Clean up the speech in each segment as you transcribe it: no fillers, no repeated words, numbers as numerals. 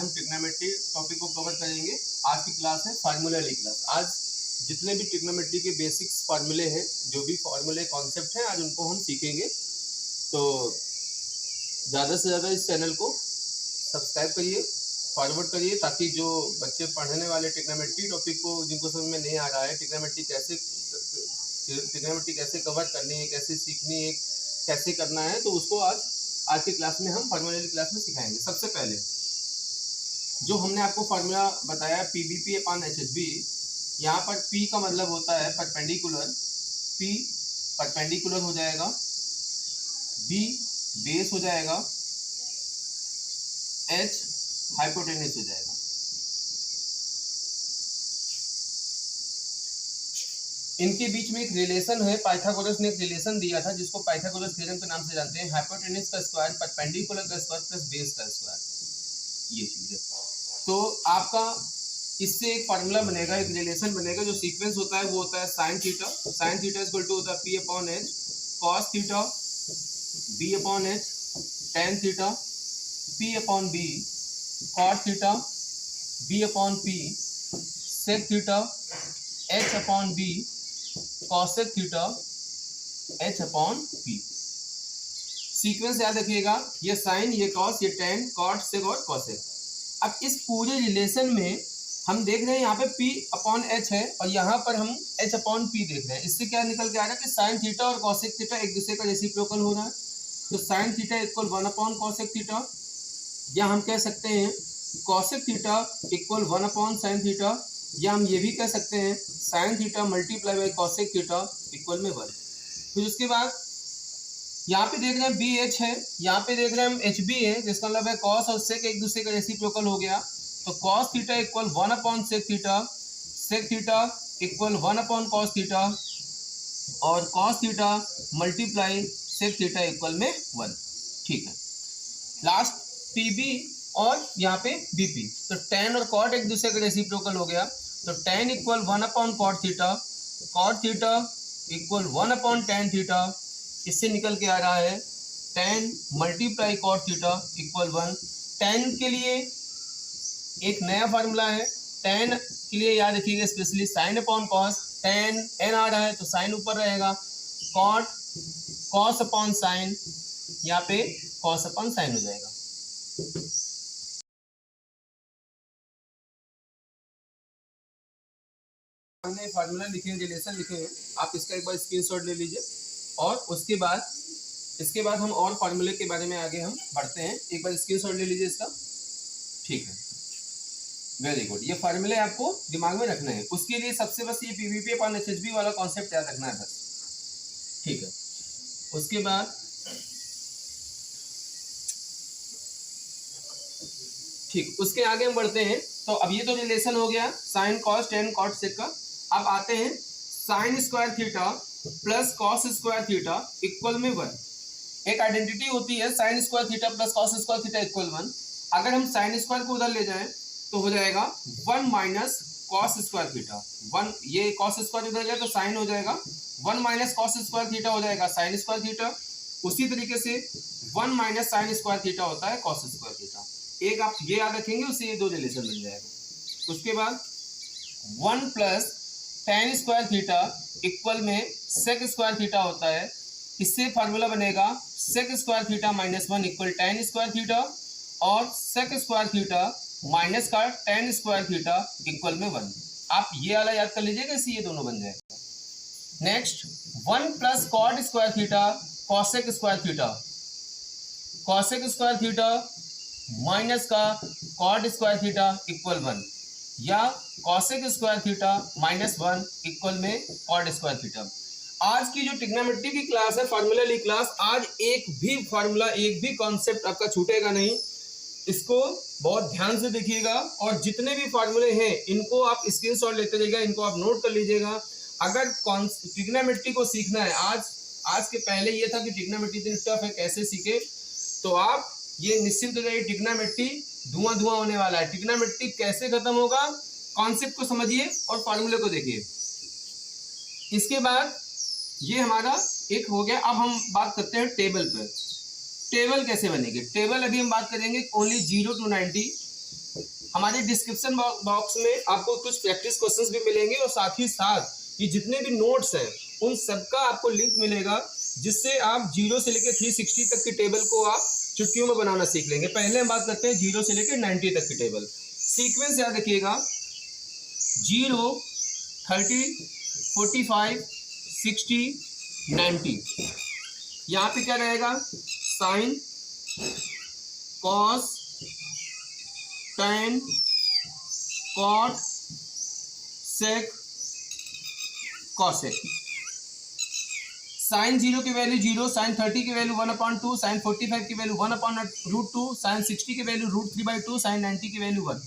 हम trigonometry topic को cover करेंगे। आज की क्लास है फार्मूला वाली क्लास। आज जितने भी ट्रिग्नोमेट्री के बेसिक्स फार्मूले हैं, जो भी फार्मूले कॉन्सेप्ट हैं, आज उनको हम सीखेंगे। तो ज़्यादा से ज़्यादा इस चैनल को सब्सक्राइब करिए, फॉरवर्ड करिए, ताकि जो बच्चे पढ़ने वाले ट्रिग्नोमेट्री टॉपिक को, जिनको समझ में नहीं आ रहा है ट्रिग्नोमेट्री कैसे कवर करनी है, कैसे सीखनी है, कैसे करना है, तो उसको आज की क्लास में हम फार्मूला वाली क्लास में सिखाएंगे। सबसे पहले जो हमने आपको फार्मूला बताया PBP अपॉन HHB, यहाँ पर P का मतलब होता है परपेंडिकुलर, P परपेंडिकुलर हो जाएगा, B बेस हो जाएगा, H हाइपोटेन्यूस हो जाएगा। इनके बीच में एक रिलेशन है, पाइथागोरस ने एक रिलेशन दिया था जिसको पाइथागोरस थ्योरम के नाम से जानते हैं। हाइपोटेन्यूस का स्क्वायर परपेंडिकुलर का स्क्वायर प्लस बेस का स्क्वायर, ये चीज है। तो आपका इससे एक फार्मूला बनेगा, एक रिलेशन बनेगा। जो सीक्वेंस होता है वो होता है sine theta. Sine theta equal to होता है P upon H, cos theta B upon H, tan theta P upon B, cot theta B upon P, sec theta H upon B, cosec theta H upon P। Sequence याद रखिएगा, ये sign, ये cos, ये ten, cot, सेक और cosec. अब इस पूरे relation में हम देख रहे हैं यहाँ पे P अपॉन H है और यहाँ पर हम H अपॉन P देख रहे हैं। इससे क्या निकल के आ रहा है कि साइन थीटा और कॉसेक थीटा एक दूसरे का रेसिप्रोकल हो रहा है। तो sign theta equal 1 upon cosec theta, या हम कह सकते हैं cosec theta equal 1 upon sine theta, या हम ये भी कह सकते हैं sine theta multiply by cosec theta equal में 1। फिर उसके बाद यहाँ पे देख रहे हैं BH है, यहाँ पे देख रहे हैं हम HB है, जिसका मतलब है कॉस और सेक एक दूसरे का रेसिप्रोकल हो गया। तो cos theta equal 1 upon sec theta, sec theta equal 1 upon cos theta, और cos theta multiply sec theta equal में 1। ठीक है, लास्ट PB और यहाँ पे BP। तो टेन और कॉट एक दूसरे का रेसिप्रोकल हो गया। तो tan equal 1 upon cot theta, cot theta equal 1 upon tan theta. इससे निकल के आ रहा है tan multiply cot theta equal 1। Tan के लिए एक नया फार्मूला है, टेन के लिए याद रखिएगा specially sine upon cos, ten n आ रहा है तो साइन ऊपर रहेगा, कॉट कॉस अपॉन साइन, यहाँ पे कॉस अपॉन साइन हो जाएगा। हमने फार्मूला लिखे हैं, रिलेशन लिखे हैं, आप इसका एक बार स्क्रीनशॉट ले लीजिए और इसके बाद हम और फार्मूले के बारे में आगे हम बढ़ते हैं। एक बार स्क्रीनशॉट ले लीजिए इसका। ठीक है, वेरी गुड। ये फार्मूले आपको दिमाग में रखना है। उसके लिए सबसे बस ये PBP अपॉन HHB वाला कॉन्सेप्ट याद रखना है बस। ठीक है, उसके बाद ठीक, उसके आगे हम बढ़ते हैं। तो अब ये तो रिलेशन हो गया sine cos tan cot sec का। अब आते हैं sine square theta plus cos square theta equal में 1। एक आइडेंटिटी होती है sine square theta plus cos square theta equal 1। अगर हम साइन स्क्वायर को उधर ले जाएं तो हो जाएगा 1 माइनस कॉस स्क्वायर थीटा। 1, ये कॉस स्क्वायर उधर जाए तो साइन हो जाएगा, 1 माइनस कॉस स्क्वायर थीटा हो जाएगा साइन स्क्वायर थीटा। उसी तरीके से 1 माइनस साइन स्क्वायर थीटा होता है कॉस स्क्वायर थीटा। एक आप ये याद रखेंगे, उससे ये दो रिलेशन बन जाएगा। उसके बाद 1 plus tan square theta equal में सेक स्क्वायर थीटा होता है। इससे फार्मूला बनेगा sec square theta minus 1 equal tan square theta, और सेक स्क्वायर थीटा माइनस का टेन स्क्वायर थीटा इक्वल में 1। आप ये वाला याद कर लीजिएगा, इससे ये दोनों बन जाएगा। Next 1 plus cot square theta cosec square theta, cosec square theta minus का कॉट स्क्वायर थीटा इक्वल 1, या cosec square theta minus 1 equal में कॉट स्क्वायर थीटा। आज की जो ट्रिग्नोमेट्री की क्लास है, फार्मूला वाली क्लास, आज एक भी फार्मूला, एक भी कॉन्सेप्ट आपका छूटेगा नहीं। इसको बहुत ध्यान से देखिएगा और जितने भी फार्मूले हैं इनको आप स्क्रीनशॉट लेते रहिएगा, इनको आप नोट कर लीजिएगा। अगर ट्रिग्नोमेट्री को सीखना है, आज के पहले ये था कि ट्रिग्नोमेट्री इतनी टफ है, कैसे सीखे, तो आप ये निश्चिंत रहिए, ट्रिग्नोमेट्री धुआं होने वाला है। ट्रिग्नोमेट्री कैसे खत्म होगा, कॉन्सेप्ट को समझिए और फार्मूले को देखिए। इसके बाद ये हमारा एक हो गया। अब हम बात करते हैं टेबल पर। टेबल कैसे बनेगी? टेबल अभी हम बात करेंगे ओनली 0 to 90, हमारे डिस्क्रिप्शन बॉक्स में आपको कुछ प्रैक्टिस क्वेश्चंस भी मिलेंगे और साथ ही साथ ये जितने भी नोट्स हैं उन सबका आपको लिंक मिलेगा, जिससे आप 0 से लेकर 360 तक की टेबल को आप चुटकियों में बनाना सीख लेंगे। पहले हम बात करते हैं 0 से लेकर 90 तक की टेबल। सीक्वेंस याद रखिएगा, 0, 30, 45, 60, 90। यहाँ पे क्या रहेगा, sine, cos, tan, cot, sec, cosec। Sine 0 की वैल्यू 0, साइन 30 की वैल्यू 1/2, साइन 45 की वैल्यू 1/√2, साइन 60 की वैल्यू √3/2, साइन 90 की वैल्यू 1।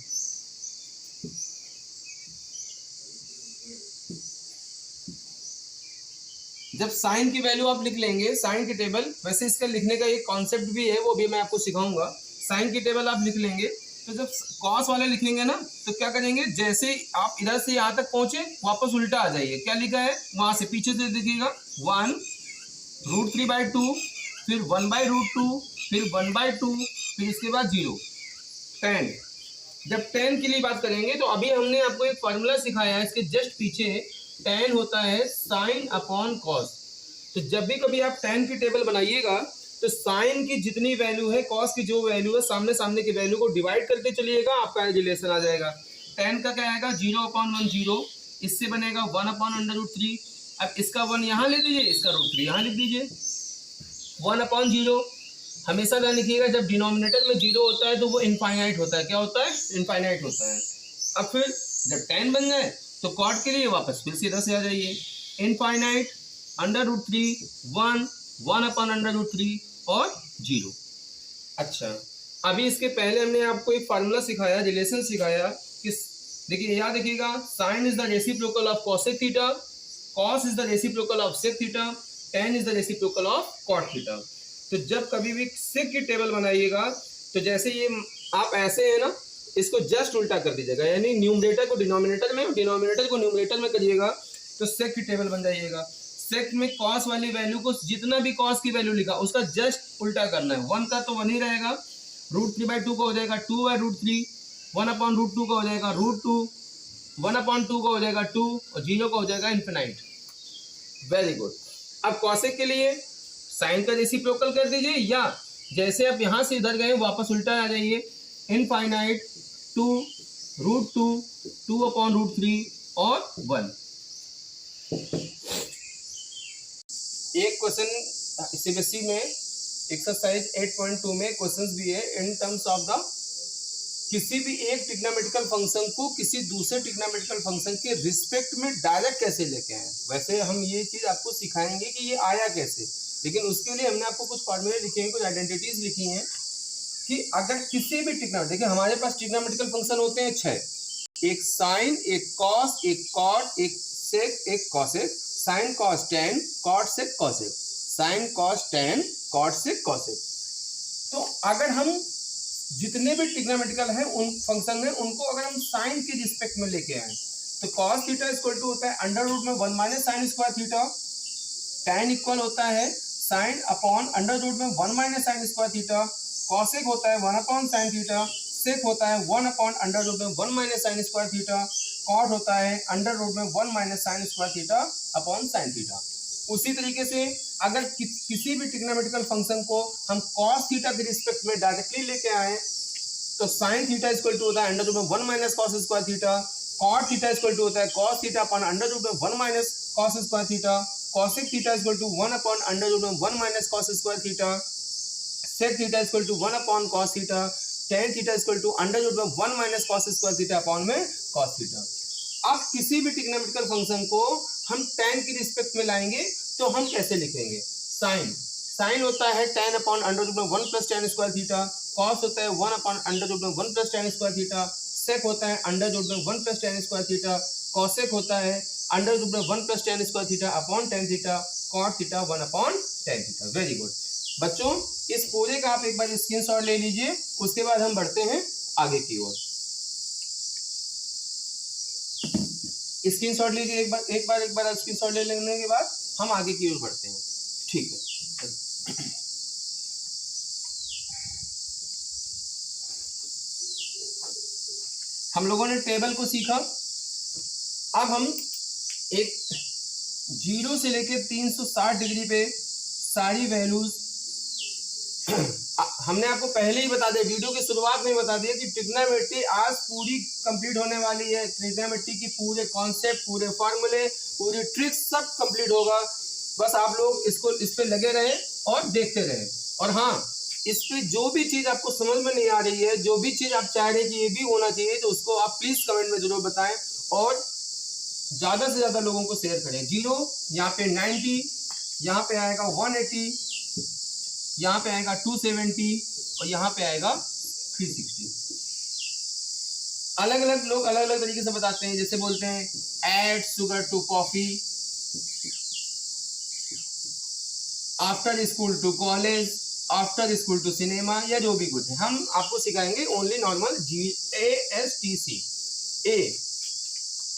जब साइन की वैल्यू आप लिख लेंगे, साइन की टेबल, वैसे इसका लिखने का एक कॉन्सेप्ट भी है, वो भी मैं आपको सिखाऊंगा। साइन की टेबल आप लिख लेंगे, तो जब कॉस वाले लिखेंगे ना तो क्या करेंगे, जैसे आप इधर से यहाँ तक पहुंचे वापस उल्टा आ जाइए। क्या लिखा है वहां से पीछे से देखिएगा, 1√3/2, फिर 1/√2, फिर 1/2, फिर इसके बाद 0, 10। जब 10 के लिए बात करेंगे तो अभी हमने आपको एक फॉर्मूला सिखाया है, इसके जस्ट पीछे tan होता है साइन अपॉन कॉस। तो जब भी कभी आप tan की टेबल बनाइएगा तो साइन की जितनी वैल्यू है, कॉस की जो वैल्यू है, सामने सामने की वैल्यू को डिवाइड करते चलिएगा, आपका रिलेशन आ जाएगा। tan का क्या आएगा, 0/1 0, इससे बनेगा 1/√3। अब इसका 1 यहाँ ले दीजिए, इसका √3 यहाँ लिख दीजिए। 1/0 हमेशा ध्यान लिखिएगा, जब डिनोमिनेटर में 0 होता है तो वो इनफाइनाइट होता है। क्या होता है, इनफाइनाइट होता है। अब फिर जब tan बन जाए तो कॉट के लिए वापस फिर सीधा से आ जाइए, इनफाइनाइट, √3, 1, 1/√3 और 0। अच्छा, अभी इसके पहले हमने आपको एक फार्मूला सिखाया, रिलेशन सिखाया कि देखिए याद रखिएगा, sine is the reciprocal of cosec theta, cos is the reciprocal of sec theta, tan is the reciprocal of cot theta. तो जब कभी भी सेक की टेबल बनाइएगा तो जैसे ये आप ऐसे है ना, इसको जस्ट उल्टा कर दीजिएगा, यानी न्यूमरेटर को डिनोमिनेटर में, डिनोमिनेटर को न्यूमरेटर में करिएगा तो सेक की टेबल बन जाइएगा। सेक में कॉस वाली वैल्यू को, जितना भी कॉस की वैल्यू लिखा उसका जस्ट उल्टा करना है। 1 का तो 1 ही रहेगा, √3/2 का हो जाएगा 2/√3, 1/√2 का हो जाएगा √2, 1/2 का हो जाएगा 2 और 0 का हो जाएगा इन्फिनाइट। Very good. अब कॉसेक के लिए साइन का रेसिप्रोकल कर दीजिए, या जैसे आप यहां से इधर गए वापस उल्टा आ जाइए, इनफाइनाइट, 2, √2, 2/√3 और 1। एक क्वेश्चन सीबीएसई में एक्सरसाइज 8.2 में क्वेश्चंस भी है इन टर्म्स ऑफ द, किसी भी एक ट्रिग्नोमेट्रिकल फंक्शन को किसी दूसरे ट्रिग्नोमेट्रिकल फंक्शन के रिस्पेक्ट में डायरेक्ट कैसे लेके आए। वैसे हम ये चीज आपको सिखाएंगे कि ये आया कैसे, लेकिन उसके लिए हमने आपको कुछ फॉर्मूले लिखे हैं, कुछ आइडेंटिटीज लिखी हैं कि अगर किसी भी ट्रिग्नोमेट्रिकल, देखिए हमारे पास ट्रिग्नोमेट्रिकल फंक्शन होते हैं 6, एक साइन, एक कॉस, एक कॉट, एक सेक, एक cosec, sine cos tan, cot sec cosec, sine cos tan, cot sec cosec. तो अगर हम जितने भी ट्रिग्नोमेट्रिकल हैं उन फंक्शन में, उनको अगर हम साइन के रिस्पेक्ट में लेके आए तो कॉस थीटा इक्वल टू होता है अंडर रूट में 1 - sign square theta, tan equal होता है साइन अपॉन अंडर रूट में 1 - साइन स्क्वायर थीटा, कॉसेक होता है 1/sin थीटा, सेक होता है 1/अंडर रूट में 1 - साइन स्क्वायर थीटा, कॉट होता है अंडर रूट में 1 - sign square theta upon sine theta. उसी तरीके से अगर किसी भी ट्रिग्नोमेट्रिकल फंक्शन को हम कॉस थीटा के रिस्पेक्ट में डायरेक्टली लेके आए तो साइन थीटा इक्वल टू होता है अंडर रूट में 1 - cos square theta, cot theta equal to होता है cos theta upon under root में 1 - cos square theta, cosec theta equal to 1/अंडर रूट में 1 - cos square theta, sec theta equal to 1/cos theta, tan theta equal to under root में 1 - cos square theta upon में cos theta. अब किसी भी trigonometrical function को हम tan की रिस्पेक्ट में लाएंगे तो हम कैसे लिखेंगे, साइन होता है tan अपॉन अंडर रूट में 1 + tan स्क्वायर थीटा, कॉस होता है 1/अंडर रूट में 1 + tan स्क्वायर थीटा, सेक होता है अंडर रूट में 1 + tan स्क्वायर थीटा, कॉसेक होता है अंडर रूट में 1 + tan square theta upon tan थीटा, cot theta 1/tan theta. Very good बच्चों, इस पूरे का आप एक बार स्क्रीनशॉट ले लीजिए, उसके बाद हम बढ़ते हैं आगे की ओर। स्क्रीनशॉट लीजिए एक बार स्क्रीनशॉट ले लेने के बाद हम आगे की ओर बढ़ते हैं। ठीक है, हम लोगों ने टेबल को सीखा। अब हम एक 0 से लेके 360 डिग्री पे सारी वैल्यूज हमने आपको पहले ही बता दिया, वीडियो की शुरुआत में बता दिया कि ट्रिग्नोमेट्री आज पूरी कंप्लीट होने वाली है। ट्रिग्नोमेट्री की पूरे कॉन्सेप्ट, पूरे फॉर्मूले, पूरी ट्रिक्स सब कंप्लीट होगा। बस आप लोग इस पे लगे रहे और देखते रहे। और हाँ, इस पे जो भी चीज आपको समझ में नहीं आ रही है, जो भी चीज आप चाह रहे हैं कि ये भी होना चाहिए, तो उसको आप प्लीज कमेंट में जरूर बताएं और ज्यादा से ज्यादा लोगों को शेयर करें। 0 यहाँ पे 90, यहाँ पे आएगा 180, यहाँ पे आएगा 270 और यहाँ पे आएगा 360। अलग अलग लोग अलग अलग तरीके से बताते हैं। जैसे बोलते हैं add sugar to coffee, after school to college, after school to cinema, या जो भी कुछ है। हम आपको सिखाएंगे only normal GASTC।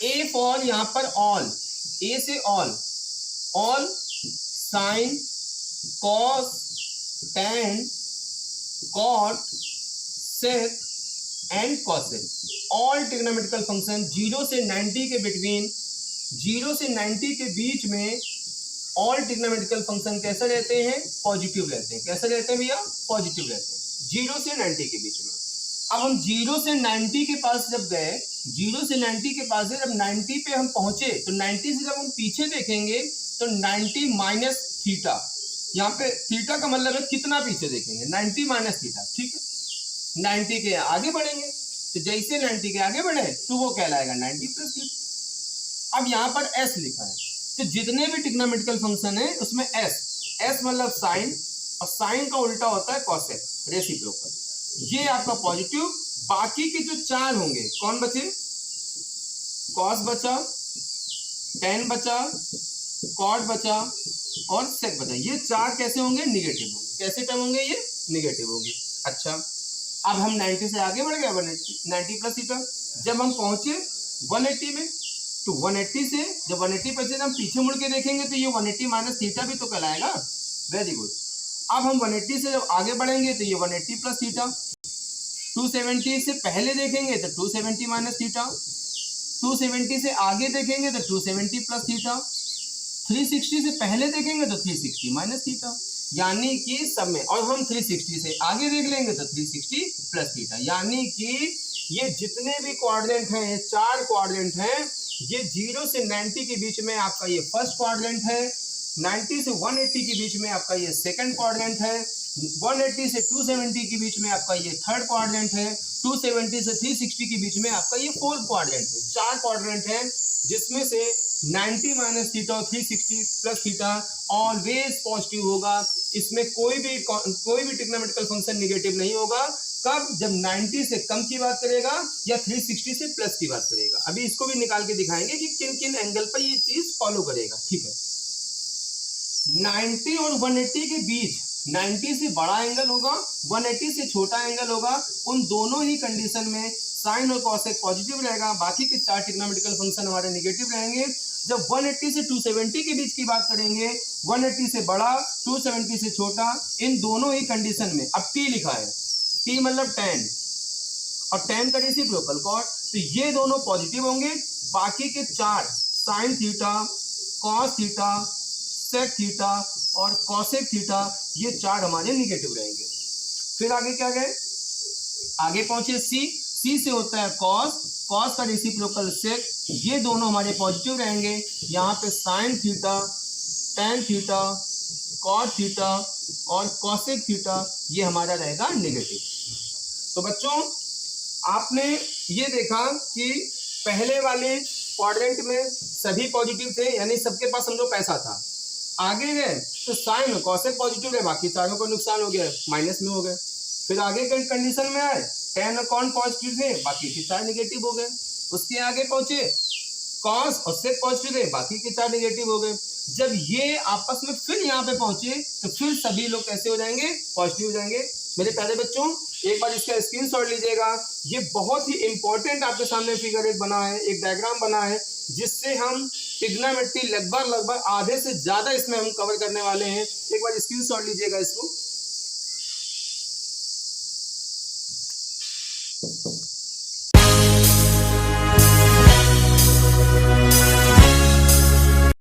A for यहाँ पर ऑल, ए से all, all sine, cos, tan, cot, sec and cosec, all trigonometrical function 0 से 90 के बिटवीन, 0 से 90 के बीच में ऑल ट्रिग्नोमेट्रिकल फंक्शन कैसे रहते हैं? पॉजिटिव रहते हैं। कैसे रहते हैं भैया? पॉजिटिव रहते हैं 0 से 90 के बीच में। अब हम 0 से 90 के पास जब गए, 0 से 90 के पास जब 90 पे हम पहुंचे, तो 90 से जब हम पीछे देखेंगे तो 90 माइनस थीटा, यहाँ पे थीटा का मतलब है कितना पीछे देखेंगे, 90 माइनस थीटा। ठीक है, 90 के आगे बढ़ेंगे, तो जैसे 90 के आगे बढ़े तो वो कहलाएगा 90 प्लस थीटा। अब यहाँ पर s लिखा है, तो जितने भी ट्रिग्नोमेट्रिकल फंक्शन है उसमें s मतलब साइन, और साइन का उल्टा होता है कॉसेक, रेसिप्रोकल। ये आपका पॉजिटिव। बाकी के जो 4 होंगे, कौन बचे? कॉस बचा, tan बचा, कॉट बचा और सेक बचा। ये 4 कैसे होंगे? निगेटिव होंगे। कैसे टर्म होंगे? ये निगेटिव होंगे। अच्छा, अब हम 90 से आगे बढ़ गए, 180 प्लस थीटा। जब हम पहुंचे 180 में, तो 180 से जब 180 पर से हम पीछे मुड़ के देखेंगे तो ये 180 माइनस थीटा भी तो कहलाएगा। Very good. अब हम 180 से जब आगे बढ़ेंगे तो ये 180 प्लस थीटा। 270 से पहले देखेंगे तो 270 माइनस थीटा। 270 से आगे देखेंगे तो 270 प्लस थीटा। 360 से पहले देखेंगे तो 360 माइनस थीटा। यानी कि सब में, और हम 360 से आगे देख लेंगे तो 360 प्लस थीटा। यानी कि ये जितने भी क्वाड्रेंट हैं, ये 4 क्वाड्रेंट हैं, ये 0 से 90 के बीच में आपका ये फर्स्ट क्वाड्रेंट है, 90 से 180 के बीच में आपका ये सेकंड क्वाड्रेंट है, 180 से 270 के बीच में आपका ये थर्ड क्वाड्रेंट है, 270 से 360 के बीच में आपका ये फोर्थ क्वाड्रेंट है। 4 क्वाड्रेंट हैं, जिसमें से 90 माइनस थीटा और 360 प्लस थीटा ऑलवेज पॉजिटिव होगा। इसमें कोई भी ट्रिग्नोमेट्रिकल फंक्शन नेगेटिव नहीं होगा। कब? जब 90 से कम की बात करेगा या 360 से प्लस की बात करेगा। अभी इसको भी निकाल के दिखाएंगे कि किन किन एंगल पर ये चीज फॉलो करेगा। ठीक है, 90 और 180 के बीच 90 से बड़ा एंगल होगा, 180 से छोटा एंगल होगा। उन दोनों ही कंडीशन में साइन और कॉसेक पॉजिटिव रहेगा, बाकी के 4 ट्रिग्नोमेट्रिकल फंक्शन हमारे नेगेटिव रहेंगे। जब 180 से 270 के बीच की बात करेंगे, 180 से बड़ा, 270 से छोटा, इन दोनों ही कंडीशन में अब t लिखा है, t मतलब tan, और tan का रेसिप्रोकल कॉट, तो ये दोनों पॉजिटिव होंगे। बाकी के 4 sine theta, cos theta, sec theta और कॉसेक थीटा, ये 4 हमारे निगेटिव रहेंगे। फिर आगे क्या गए? आगे पहुंचे सी से होता है कॉस, कॉस का रेसिप्रोकल सेक, ये दोनों हमारे पॉजिटिव रहेंगे। यहाँ पे sine theta, tan theta, cot theta और कॉसेक थीटा, ये हमारा रहेगा नेगेटिव। तो बच्चों, आपने ये देखा कि पहले वाले क्वाड्रेंट में सभी पॉजिटिव थे, यानी सबके पास समझो पैसा था। आगे गए तो साइन और कॉसेक पॉजिटिव है, बाकी चारों को नुकसान हो गया, माइनस में हो गए। फिर आगे के कंडीशन में आए, tan और कॉन पॉजिटिव थे, बाकी के 4 नेगेटिव हो गए। उसके आगे पहुंचे, कॉस और सेक पॉजिटिव थे, बाकी के 4 नेगेटिव हो गए। जब ये आपस में फिर यहाँ पे पहुंचे तो फिर सभी लोग कैसे हो जाएंगे? पॉजिटिव हो जाएंगे। मेरे प्यारे बच्चों, एक बार इसका स्क्रीनशॉट लीजिएगा। ये बहुत ही इंपॉर्टेंट आपके सामने फिगर एक बना है, एक डायग्राम बना है, जिससे हम ट्रिग्नोमेट्री लगभग आधे से ज्यादा इसमें हम कवर करने वाले हैं। एक बार स्क्रीनशॉट लीजिएगा इसको।